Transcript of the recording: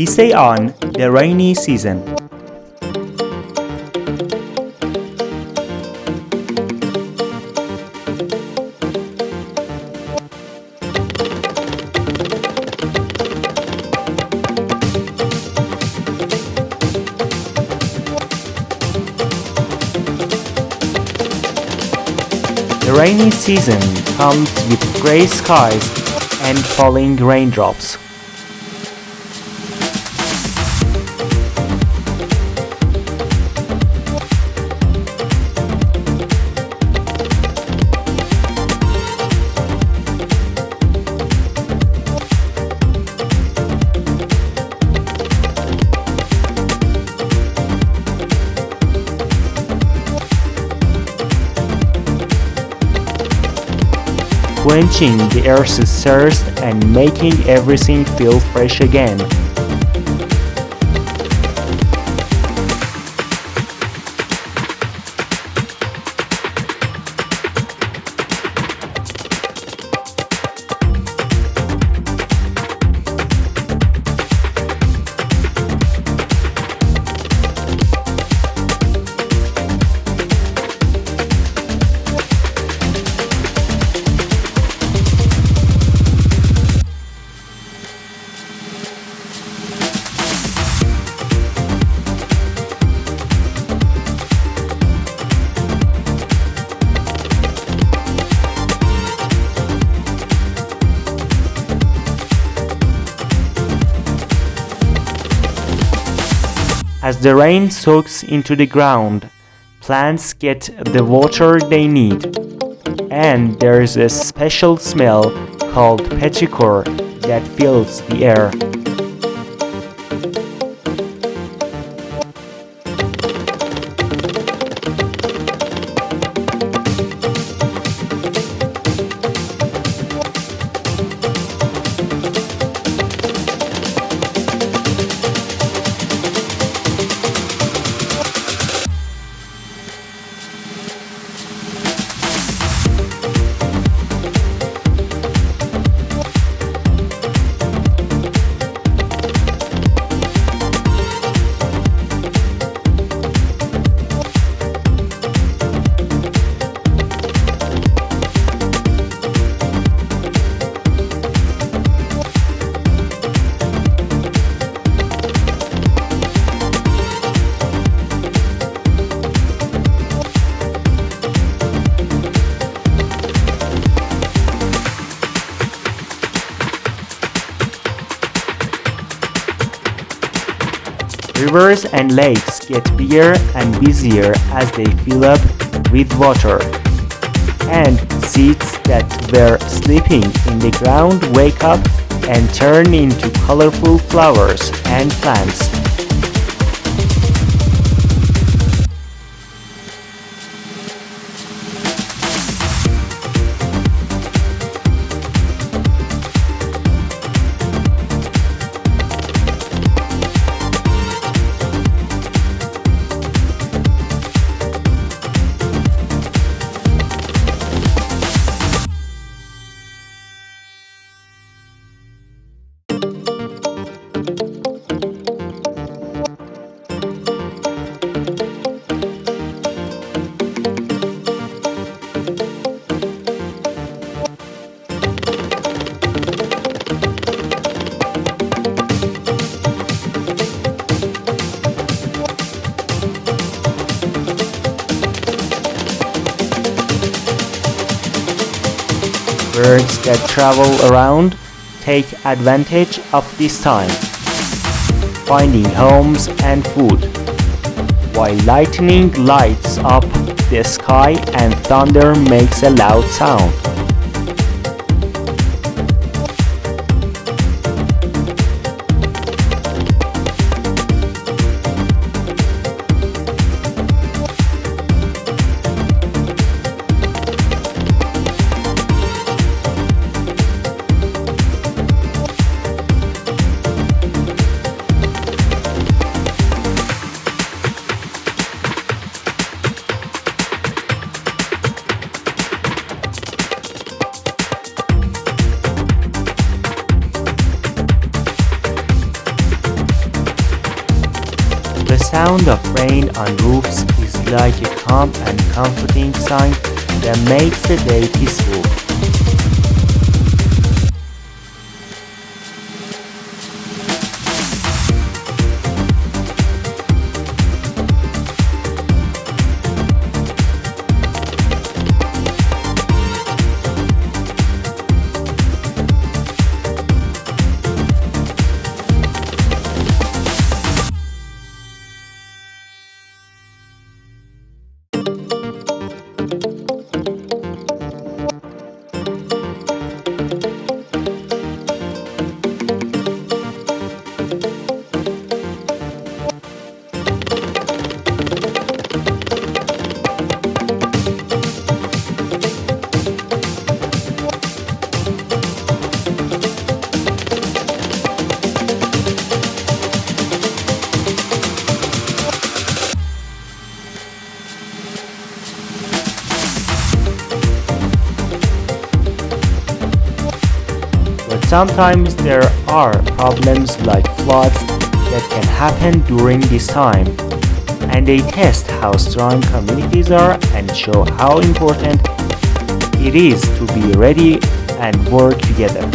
Essay on the rainy season. The rainy season comes with gray skies and falling raindrops. Quenching the earth's thirst and making everything feel fresh again. As the rain soaks into the ground, plants get the water they need, and there is a special smell called petrichor that fills the air. Rivers and lakes get bigger and busier as they fill up with water, and seeds that were sleeping in the ground wake up and turn into colorful flowers and plants. Birds that travel around take advantage of this time, finding homes and food, while lightning lights up the sky and thunder makes a loud sound. sound of rain on roofs is like a calm and comforting sign that makes the day peaceful. But sometimes there are problems like floods that can happen during this time, and they test how strong communities are and show how important it is to be ready and work together.